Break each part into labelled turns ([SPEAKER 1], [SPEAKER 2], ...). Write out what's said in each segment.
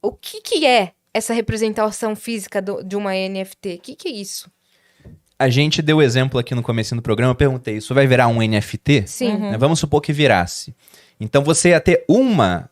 [SPEAKER 1] o que é essa representação física de uma NFT? O que é isso?
[SPEAKER 2] A gente deu exemplo aqui no comecinho do programa, eu perguntei, isso vai virar um NFT?
[SPEAKER 1] Sim.
[SPEAKER 2] Né? Vamos supor que virasse. Então você ia ter uma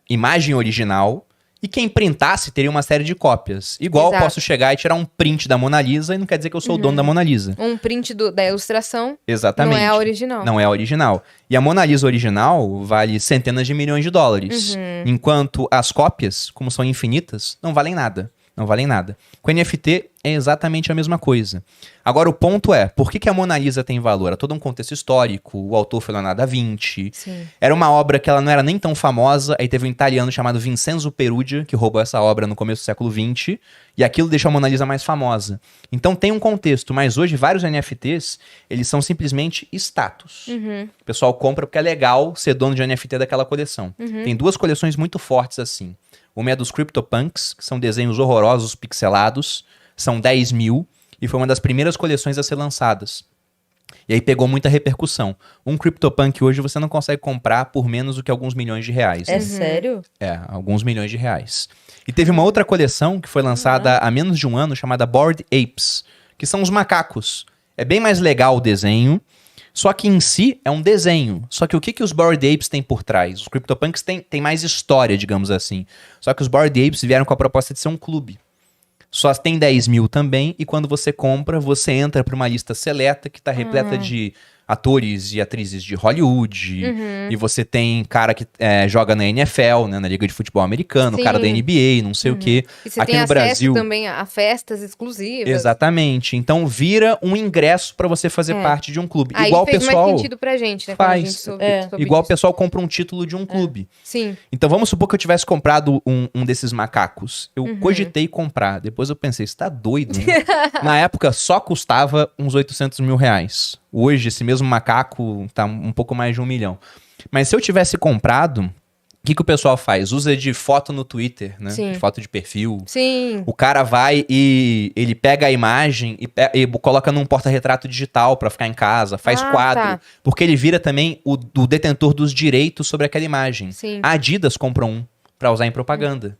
[SPEAKER 2] imagem original e quem printasse teria uma série de cópias. Igual eu posso chegar e tirar um print da Mona Lisa e não quer dizer que eu sou o dono da Mona Lisa.
[SPEAKER 1] Um print da ilustração.
[SPEAKER 2] Exatamente.
[SPEAKER 1] Não é a original.
[SPEAKER 2] Não é a original. E a Mona Lisa original vale centenas de milhões de dólares. Enquanto as cópias, como são infinitas, não valem nada. Não valem nada. Com NFT é exatamente a mesma coisa. Agora o ponto é, por que a Mona Lisa tem valor? Há todo um contexto histórico, o autor foi Leonardo da Vinci.
[SPEAKER 1] Sim.
[SPEAKER 2] Era uma obra que ela não era nem tão famosa, aí teve um italiano chamado Vincenzo Perugia, que roubou essa obra no começo do século XX, e aquilo deixou a Mona Lisa mais famosa. Então tem um contexto, mas hoje vários NFTs, eles são simplesmente status. O pessoal compra porque é legal ser dono de NFT daquela coleção. Tem duas coleções muito fortes assim. Uma é dos CryptoPunks, que são desenhos horrorosos, pixelados, são 10 mil, e foi uma das primeiras coleções a ser lançadas. E aí pegou muita repercussão. Um CryptoPunk hoje você não consegue comprar por menos do que alguns milhões de reais.
[SPEAKER 3] É sério?
[SPEAKER 2] É, alguns milhões de reais. E teve uma outra coleção que foi lançada há menos de um ano, chamada Bored Apes, que são os macacos. É bem mais legal o desenho, só que em si é um desenho. Só que o que os Bored Apes têm por trás? Os CryptoPunks têm mais história, digamos assim. Só que os Bored Apes vieram com a proposta de ser um clube. Só tem 10 mil também, e quando você compra, você entra para uma lista seleta que está repleta de atores e atrizes de Hollywood, e você tem cara que joga na NFL, né, na Liga de Futebol Americano, cara da NBA, não sei o quê.
[SPEAKER 1] E você
[SPEAKER 2] aqui
[SPEAKER 1] tem
[SPEAKER 2] no
[SPEAKER 1] acesso
[SPEAKER 2] Brasil
[SPEAKER 1] também a festas exclusivas.
[SPEAKER 2] Exatamente. Então vira um ingresso para você fazer parte de um clube.
[SPEAKER 1] Aí
[SPEAKER 2] Igual o
[SPEAKER 1] fez
[SPEAKER 2] pessoal
[SPEAKER 1] mais sentido pra gente, né?
[SPEAKER 2] faz.
[SPEAKER 1] Quando a gente soube
[SPEAKER 2] Igual o
[SPEAKER 1] disso.
[SPEAKER 2] pessoal compra um título de um clube.
[SPEAKER 1] Sim.
[SPEAKER 2] Então vamos supor que eu tivesse comprado um desses macacos. Eu cogitei comprar. Depois eu pensei, você tá doido, né? Na época só custava uns 800 mil reais. Hoje esse mesmo macaco tá um pouco mais de 1 milhão. Mas se eu tivesse comprado, o que o pessoal faz? Usa de foto no Twitter, né?
[SPEAKER 1] Sim.
[SPEAKER 2] De foto de perfil.
[SPEAKER 1] Sim.
[SPEAKER 2] O cara vai e ele pega a imagem e coloca num porta-retrato digital pra ficar em casa, faz quadro.
[SPEAKER 1] Tá.
[SPEAKER 2] Porque ele vira também o detentor dos direitos sobre aquela imagem.
[SPEAKER 1] Sim.
[SPEAKER 2] A Adidas comprou um pra usar em propaganda.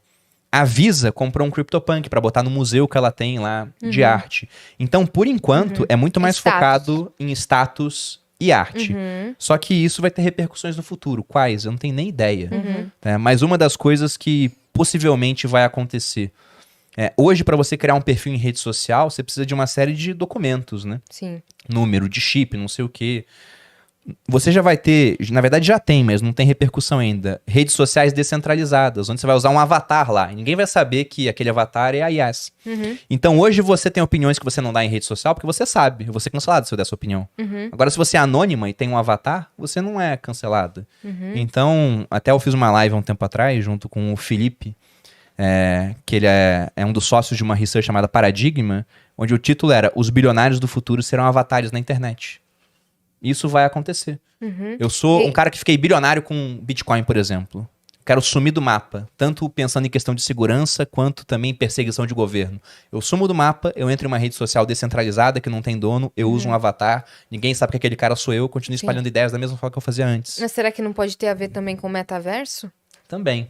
[SPEAKER 2] A Visa comprou um CryptoPunk pra botar no museu que ela tem lá de arte. Então, por enquanto, é muito mais
[SPEAKER 1] Status.
[SPEAKER 2] focado em status e arte. Só que isso vai ter repercussões no futuro. Quais? Eu não tenho nem ideia. Mas uma das coisas que possivelmente vai acontecer. Hoje, para você criar um perfil em rede social, você precisa de uma série de documentos, né?
[SPEAKER 1] Sim.
[SPEAKER 2] Número de chip, não sei o quê. Você já vai ter, na verdade já tem, mas não tem repercussão ainda, redes sociais descentralizadas, onde você vai usar um avatar lá, e ninguém vai saber que aquele avatar é a Yas. Então hoje você tem opiniões que você não dá em rede social, porque você sabe, eu vou ser cancelado se eu der essa opinião. Agora se você é anônima e tem um avatar, você não é cancelada. Então, até eu fiz uma live há um tempo atrás, junto com o Felipe, que ele é um dos sócios de uma research chamada Paradigma, onde o título era Os bilionários do futuro serão avatares na internet. Isso vai acontecer. Eu sou um cara que fiquei bilionário com Bitcoin, por exemplo. Quero sumir do mapa, tanto pensando em questão de segurança, quanto também em perseguição de governo. Eu sumo do mapa, eu entro em uma rede social descentralizada, que não tem dono, eu uso um avatar, ninguém sabe que aquele cara sou eu continuo espalhando ideias da mesma forma que eu fazia antes.
[SPEAKER 1] Mas será que não pode ter a ver também com o metaverso?
[SPEAKER 2] Também.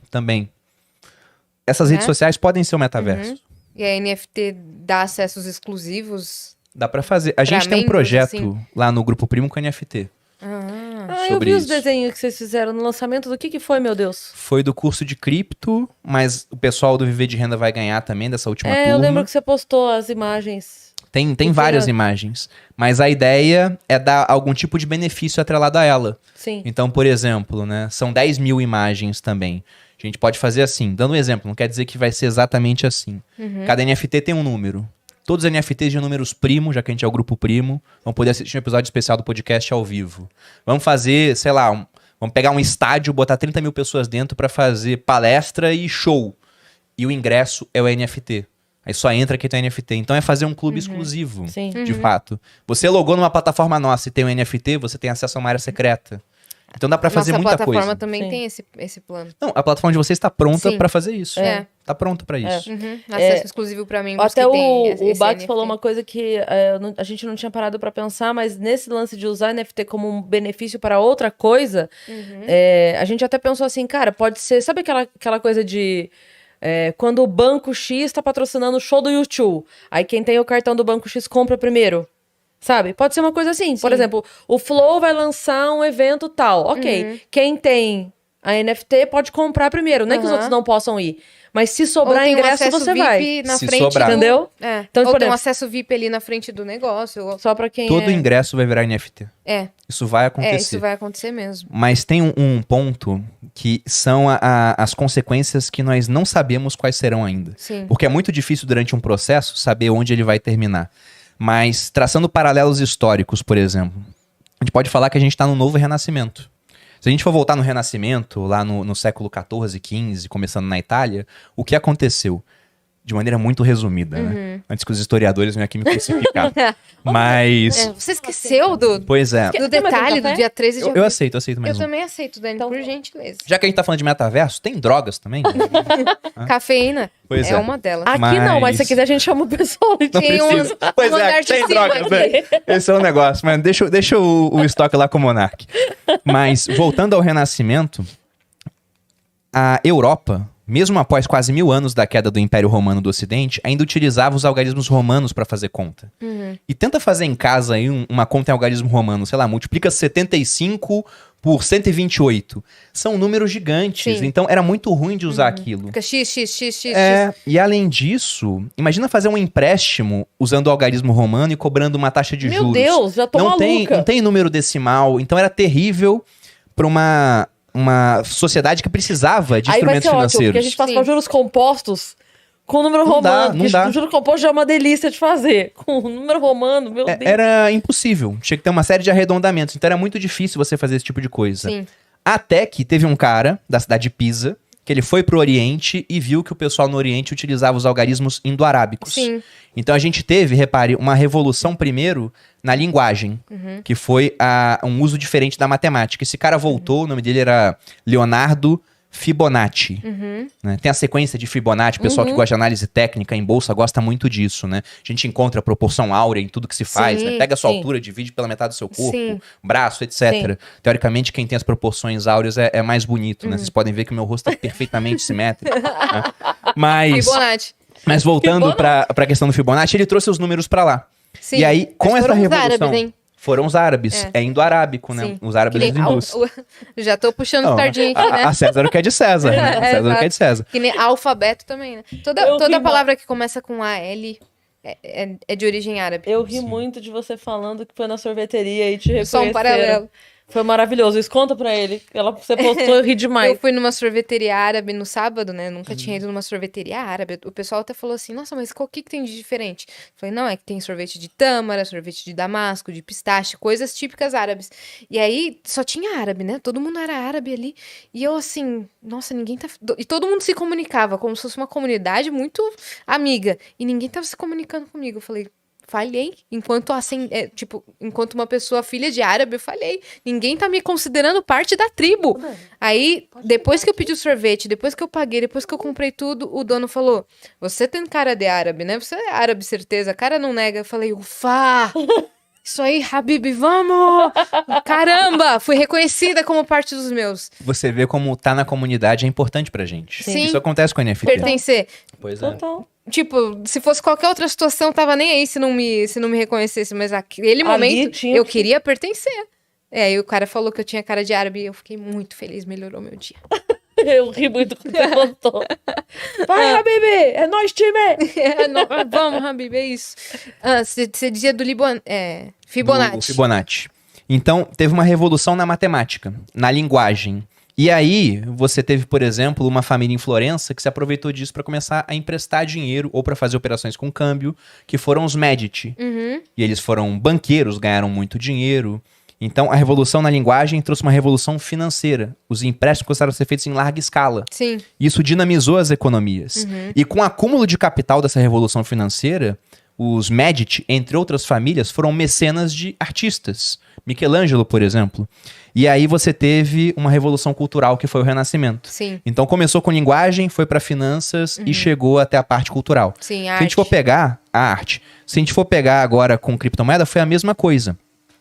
[SPEAKER 2] Essas redes sociais podem ser o metaverso.
[SPEAKER 1] E a NFT dá acessos exclusivos?
[SPEAKER 2] Dá pra fazer. A gente tem um
[SPEAKER 1] membros,
[SPEAKER 2] projeto
[SPEAKER 1] assim?
[SPEAKER 2] lá no Grupo Primo com NFT.
[SPEAKER 3] Eu
[SPEAKER 2] sobre
[SPEAKER 3] vi os
[SPEAKER 2] isso.
[SPEAKER 3] desenhos que vocês fizeram no lançamento. Do que foi, meu Deus?
[SPEAKER 2] Foi do curso de cripto, mas o pessoal do Viver de Renda vai ganhar também dessa última turma.
[SPEAKER 3] Eu lembro que você postou as imagens.
[SPEAKER 2] Tem várias imagens, mas a ideia é dar algum tipo de benefício atrelado a ela.
[SPEAKER 3] Sim.
[SPEAKER 2] Então, por exemplo, né, são 10 mil imagens também. A gente pode fazer assim, dando um exemplo, não quer dizer que vai ser exatamente assim. Cada NFT tem um número. Todos os NFTs de números primo, já que a gente é o grupo primo, vão poder assistir um episódio especial do podcast ao vivo. Vamos fazer, sei lá, vamos pegar um estádio, botar 30 mil pessoas dentro para fazer palestra e show. E o ingresso é o NFT. Aí só entra quem tem NFT. Então é fazer um clube exclusivo,
[SPEAKER 3] Sim.
[SPEAKER 2] de fato. Você logou numa plataforma nossa e tem um NFT, você tem acesso a uma área secreta. Então dá pra fazer muita coisa.
[SPEAKER 1] Nossa plataforma também
[SPEAKER 3] Sim.
[SPEAKER 1] tem esse plano.
[SPEAKER 2] Não, a plataforma de vocês está pronta
[SPEAKER 1] Sim.
[SPEAKER 2] pra fazer isso.
[SPEAKER 1] É.
[SPEAKER 2] Tá pronta pra isso.
[SPEAKER 1] Acesso exclusivo pra membros
[SPEAKER 3] Até
[SPEAKER 1] que tem
[SPEAKER 3] o Bax
[SPEAKER 1] NFT.
[SPEAKER 3] falou uma coisa que a gente não tinha parado pra pensar, mas nesse lance de usar NFT como um benefício para outra coisa, a gente até pensou assim, cara, pode ser... Sabe aquela coisa de... Quando o Banco X tá patrocinando o show do YouTube, aí quem tem o cartão do Banco X compra primeiro. Sabe? Pode ser uma coisa assim. Por exemplo, o Flow vai lançar um evento tal. Ok. Quem tem a NFT pode comprar primeiro. Não é que os outros não possam ir. Mas se sobrar ingresso, você vai.
[SPEAKER 1] Na
[SPEAKER 2] Se
[SPEAKER 1] frente
[SPEAKER 2] sobrar.
[SPEAKER 3] Entendeu?
[SPEAKER 1] Então, ou tem um acesso VIP ali na frente do negócio.
[SPEAKER 3] Só pra quem
[SPEAKER 2] Todo ingresso vai virar NFT. Isso vai acontecer.
[SPEAKER 1] Isso vai acontecer mesmo.
[SPEAKER 2] Mas tem um ponto que são as consequências que nós não sabemos quais serão ainda.
[SPEAKER 1] Sim.
[SPEAKER 2] Porque é muito difícil durante um processo saber onde ele vai terminar. Mas traçando paralelos históricos, por exemplo, a gente pode falar que a gente está no novo renascimento. Se a gente for voltar no Renascimento, lá no século XIV, XV, começando na Itália, o que aconteceu? De maneira muito resumida, né? Antes que os historiadores venham aqui me crucificar. Mas...
[SPEAKER 1] Você esqueceu do
[SPEAKER 2] Pois é.
[SPEAKER 1] do detalhe do dia 13 de abril.
[SPEAKER 2] Eu aceito mais
[SPEAKER 1] Eu
[SPEAKER 2] um.
[SPEAKER 1] também aceito, Dani, por gentileza.
[SPEAKER 2] Já que a gente tá falando de metaverso, tem drogas também?
[SPEAKER 1] Cafeína
[SPEAKER 2] Pois
[SPEAKER 1] é
[SPEAKER 2] é.
[SPEAKER 1] uma delas.
[SPEAKER 3] Aqui não, mas se quiser a gente chama o pessoal.
[SPEAKER 2] Não
[SPEAKER 1] Tem
[SPEAKER 2] precisa. Pois
[SPEAKER 1] um
[SPEAKER 2] é,
[SPEAKER 1] andar de
[SPEAKER 2] tem
[SPEAKER 1] cima
[SPEAKER 2] drogas,
[SPEAKER 1] aqui.
[SPEAKER 2] né? Esse é o negócio. Mas deixa o estoque lá com o Monark. Mas, voltando ao Renascimento, a Europa, mesmo após quase 1000 anos da queda do Império Romano do Ocidente, ainda utilizava os algarismos romanos para fazer conta. E tenta fazer em casa aí uma conta em algarismo romano, sei lá, multiplica 75 por 128. São números gigantes,
[SPEAKER 1] Sim.
[SPEAKER 2] então era muito ruim de usar aquilo.
[SPEAKER 1] Fica x.
[SPEAKER 2] E além disso, imagina fazer um empréstimo usando o algarismo romano e cobrando uma taxa de
[SPEAKER 3] Meu
[SPEAKER 2] juros.
[SPEAKER 3] Deus, já tô
[SPEAKER 2] não
[SPEAKER 3] maluca.
[SPEAKER 2] não tem número decimal, então era terrível para uma sociedade que precisava de
[SPEAKER 3] Aí vai
[SPEAKER 2] instrumentos
[SPEAKER 3] ser ótimo, porque a
[SPEAKER 2] financeiros.
[SPEAKER 3] gente passa
[SPEAKER 1] Sim.
[SPEAKER 3] pra juros compostos com o número
[SPEAKER 2] Não dá,
[SPEAKER 3] romano.
[SPEAKER 2] não dá.
[SPEAKER 3] O juro composto já é uma delícia de fazer. Com o número romano, meu Deus.
[SPEAKER 2] Era impossível. Tinha que ter uma série de arredondamentos. Então era muito difícil você fazer esse tipo de coisa.
[SPEAKER 1] Sim.
[SPEAKER 2] Até que teve um cara da cidade de Pisa, que ele foi pro Oriente e viu que o pessoal no Oriente utilizava os algarismos indo-arábicos.
[SPEAKER 1] Sim.
[SPEAKER 2] Então a gente teve, repare, uma revolução primeiro na linguagem, que foi um uso diferente da matemática. Esse cara voltou, o nome dele era Leonardo Fibonacci. Né? Tem a sequência de Fibonacci, o pessoal que gosta de análise técnica em bolsa gosta muito disso, né? A gente encontra a proporção áurea em tudo que se faz,
[SPEAKER 1] Sim,
[SPEAKER 2] né? Pega a sua
[SPEAKER 3] sim.
[SPEAKER 2] altura, divide pela metade do seu corpo,
[SPEAKER 1] Sim.
[SPEAKER 2] braço, etc. Teoricamente, quem tem as proporções áureas é mais bonito, né? Vocês podem ver que o meu rosto é perfeitamente simétrico. Né?
[SPEAKER 1] Fibonacci.
[SPEAKER 2] Mas voltando para a questão do Fibonacci, ele trouxe os números para lá.
[SPEAKER 1] Sim.
[SPEAKER 2] E aí, com
[SPEAKER 1] Mas
[SPEAKER 2] essa
[SPEAKER 1] foram os
[SPEAKER 2] revolução...
[SPEAKER 1] árabes, hein?
[SPEAKER 2] Foram os árabes. É indo-arábico, né?
[SPEAKER 1] Sim.
[SPEAKER 2] Os árabes
[SPEAKER 1] Que nem
[SPEAKER 2] hindus.
[SPEAKER 1] Já tô puxando
[SPEAKER 2] Não,
[SPEAKER 1] sardinha aqui, né?
[SPEAKER 2] a César o que é de César. Né? César o que é de César.
[SPEAKER 1] Que nem alfabeto também, né?
[SPEAKER 3] Eu
[SPEAKER 1] Toda
[SPEAKER 3] ri
[SPEAKER 1] palavra que começa com AL é de origem árabe.
[SPEAKER 3] Eu ri muito de você falando que foi na sorveteria e te
[SPEAKER 1] Só um
[SPEAKER 3] reconheceram.
[SPEAKER 1] paralelo.
[SPEAKER 3] Foi maravilhoso. Isso conta pra ele. Você postou, eu ri demais.
[SPEAKER 1] Eu fui numa sorveteria árabe no sábado, né? Nunca tinha ido numa sorveteria árabe. O pessoal até falou assim, nossa, mas o que tem de diferente? Eu falei, não, é que tem sorvete de tâmara, sorvete de damasco, de pistache, coisas típicas árabes. E aí, só tinha árabe, né? Todo mundo era árabe ali. E eu assim, nossa, ninguém tá... E todo mundo se comunicava, como se fosse uma comunidade muito amiga. E ninguém tava se comunicando comigo. Eu falei... Falhei. Enquanto uma pessoa filha de árabe, eu falhei. Ninguém tá me considerando parte da tribo. Aí, depois que eu pedi o sorvete, depois que eu paguei, depois que eu comprei tudo, o dono falou: você tem cara de árabe, né? Você é árabe, certeza. A cara não nega. Eu falei, ufa! Isso aí, Habib, vamos! Caramba! Fui reconhecida como parte dos meus.
[SPEAKER 2] Você vê como tá na comunidade é importante pra gente.
[SPEAKER 1] Sim.
[SPEAKER 2] Isso acontece com a NFT.
[SPEAKER 1] Pertencer.
[SPEAKER 2] Pois é.
[SPEAKER 3] Total.
[SPEAKER 1] Tipo, se fosse qualquer outra situação, eu tava nem aí se não me reconhecesse. Mas naquele momento,
[SPEAKER 3] tinha
[SPEAKER 1] eu
[SPEAKER 3] que-
[SPEAKER 1] queria pertencer. E o cara falou que eu tinha cara de árabe e eu fiquei muito feliz, melhorou meu dia.
[SPEAKER 3] Eu ri muito quando você postou. Vai, Habib! É nóis, time!
[SPEAKER 1] Vamos, Habib, é isso. Você dizia do Fibonacci.
[SPEAKER 2] Do Fibonacci. Então, teve uma revolução na matemática, na linguagem. E aí, você teve, por exemplo, uma família em Florença que se aproveitou disso para começar a emprestar dinheiro ou para fazer operações com câmbio, que foram os Medici. E eles foram banqueiros, ganharam muito dinheiro. Então, a revolução na linguagem trouxe uma revolução financeira. Os empréstimos começaram a ser feitos em larga escala.
[SPEAKER 1] Sim.
[SPEAKER 2] Isso dinamizou as economias. E com o acúmulo de capital dessa revolução financeira, os Medici, entre outras famílias, foram mecenas de artistas. Michelangelo, por exemplo. E aí você teve uma revolução cultural que foi o Renascimento.
[SPEAKER 1] Sim.
[SPEAKER 2] Então começou com linguagem, foi para finanças e chegou até a parte cultural.
[SPEAKER 1] Sim,
[SPEAKER 2] Se a gente for pegar a arte, se a gente for pegar agora com criptomoeda, foi a mesma coisa.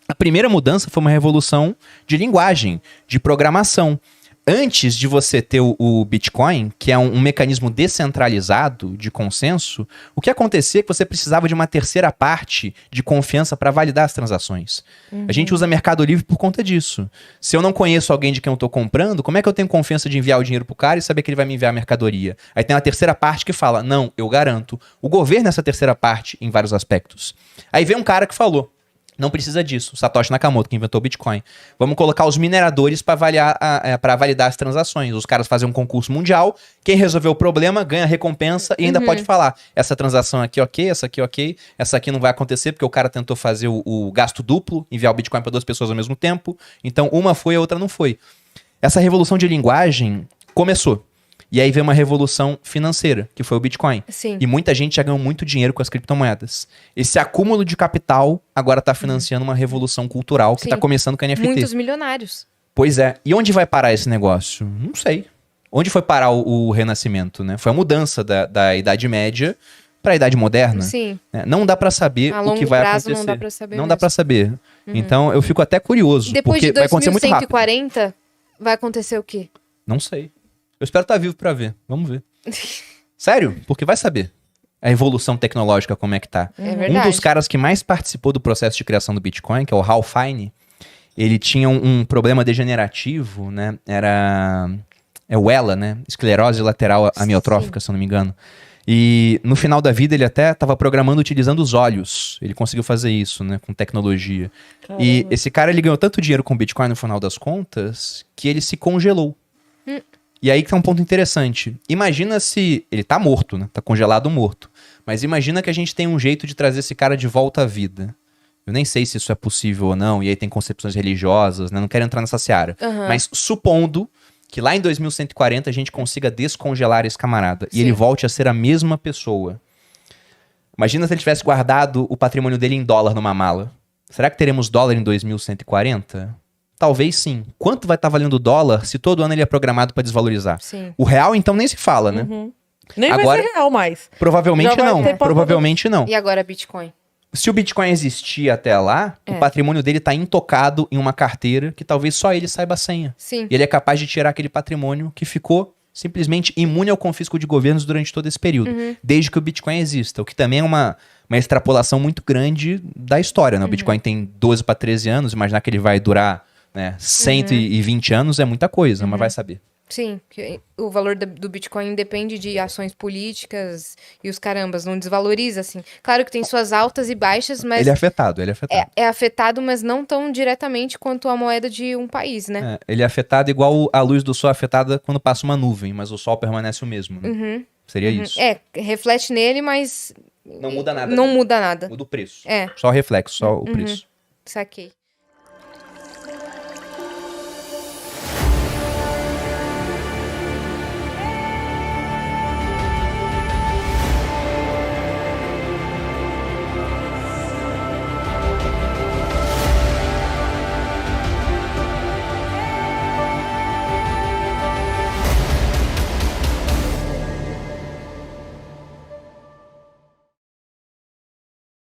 [SPEAKER 2] A primeira mudança foi uma revolução de linguagem, de programação. antes de você ter o Bitcoin, que é um mecanismo descentralizado de consenso, o que acontecia é que você precisava de uma terceira parte de confiança para validar as transações. A gente usa Mercado Livre por conta disso. Se eu não conheço alguém de quem eu estou comprando, como é que eu tenho confiança de enviar o dinheiro pro cara e saber que ele vai me enviar a mercadoria? Aí tem uma terceira parte que fala, não, eu garanto. O governo é essa terceira parte em vários aspectos. Aí vem um cara que falou, não precisa disso. Satoshi Nakamoto, que inventou o Bitcoin. Vamos colocar os mineradores para validar as transações. Os caras fazem um concurso mundial. Quem resolveu o problema ganha recompensa e ainda pode falar. Essa transação aqui ok, essa aqui ok. Essa aqui não vai acontecer porque o cara tentou fazer o gasto duplo, enviar o Bitcoin para 2 pessoas ao mesmo tempo. Então uma foi, a outra não foi. Essa revolução de linguagem começou. E aí veio uma revolução financeira, que foi o Bitcoin.
[SPEAKER 1] Sim.
[SPEAKER 2] E muita gente já ganhou muito dinheiro com as criptomoedas. Esse acúmulo de capital agora está financiando uma revolução cultural que está começando com a NFT.
[SPEAKER 1] Muitos milionários.
[SPEAKER 2] Pois é. E onde vai parar esse negócio? Não sei. Onde foi parar o Renascimento, né? Foi a mudança da Idade Média para a Idade Moderna.
[SPEAKER 1] Sim.
[SPEAKER 2] Não dá para saber o que vai
[SPEAKER 1] prazo,
[SPEAKER 2] acontecer.
[SPEAKER 1] Não dá para saber.
[SPEAKER 2] Não dá para saber. Então eu fico até curioso,
[SPEAKER 1] Depois
[SPEAKER 2] porque
[SPEAKER 1] de
[SPEAKER 2] vai acontecer muito rápido.
[SPEAKER 1] 2140, vai acontecer o quê?
[SPEAKER 2] Não sei. Eu espero estar vivo pra ver. Vamos ver. Sério? Porque vai saber. A evolução tecnológica, como é que tá.
[SPEAKER 1] É verdade.
[SPEAKER 2] Um dos caras que mais participou do processo de criação do Bitcoin, que é o Hal Finney, ele tinha um problema degenerativo, né? É o ELA, né? Esclerose lateral amiotrófica, se eu não me engano. E no final da vida ele até estava programando utilizando os olhos. Ele conseguiu fazer isso, né? Com tecnologia. Caramba. E esse cara, ele ganhou tanto dinheiro com o Bitcoin no final das contas, que ele se congelou. E aí que tá um ponto interessante. Imagina se... Ele tá morto, né? Tá congelado morto. Mas imagina que a gente tem um jeito de trazer esse cara de volta à vida. Eu nem sei se isso é possível ou não. E aí tem concepções religiosas, né? Não quero entrar nessa seara. Mas supondo que lá em 2140 a gente consiga descongelar esse camarada. Sim. E ele volte a ser a mesma pessoa. Imagina se ele tivesse guardado o patrimônio dele em dólar numa mala. Será que teremos dólar em 2140? Talvez sim. Quanto vai estar valendo o dólar se todo ano ele é programado para desvalorizar?
[SPEAKER 1] Sim.
[SPEAKER 2] O real, então, nem se fala, né?
[SPEAKER 3] Nem agora, vai ser real mais.
[SPEAKER 2] Provavelmente não. Provavelmente não.
[SPEAKER 1] E agora Bitcoin?
[SPEAKER 2] Se o Bitcoin existir até lá, o patrimônio dele está intocado em uma carteira que talvez só ele saiba a senha.
[SPEAKER 1] Sim.
[SPEAKER 2] E ele é capaz de tirar aquele patrimônio que ficou simplesmente imune ao confisco de governos durante todo esse período. Desde que o Bitcoin exista. O que também é uma extrapolação muito grande da história, né? O Bitcoin tem 12 para 13 anos. Imaginar que ele vai durar... 120 anos é muita coisa, mas vai saber.
[SPEAKER 1] Sim, o valor do Bitcoin depende de ações políticas e os carambas, não desvaloriza, assim. Claro que tem suas altas e baixas, mas...
[SPEAKER 2] Ele é afetado.
[SPEAKER 1] É afetado, mas não tão diretamente quanto a moeda de um país, né?
[SPEAKER 2] Ele é afetado igual a luz do sol é afetada quando passa uma nuvem, mas o sol permanece o mesmo, né? Seria isso.
[SPEAKER 1] Reflete nele, mas...
[SPEAKER 2] Não muda nada.
[SPEAKER 1] Não muda nada.
[SPEAKER 2] Muda o preço.
[SPEAKER 1] É.
[SPEAKER 2] Só o reflexo, só o preço.
[SPEAKER 1] Saquei.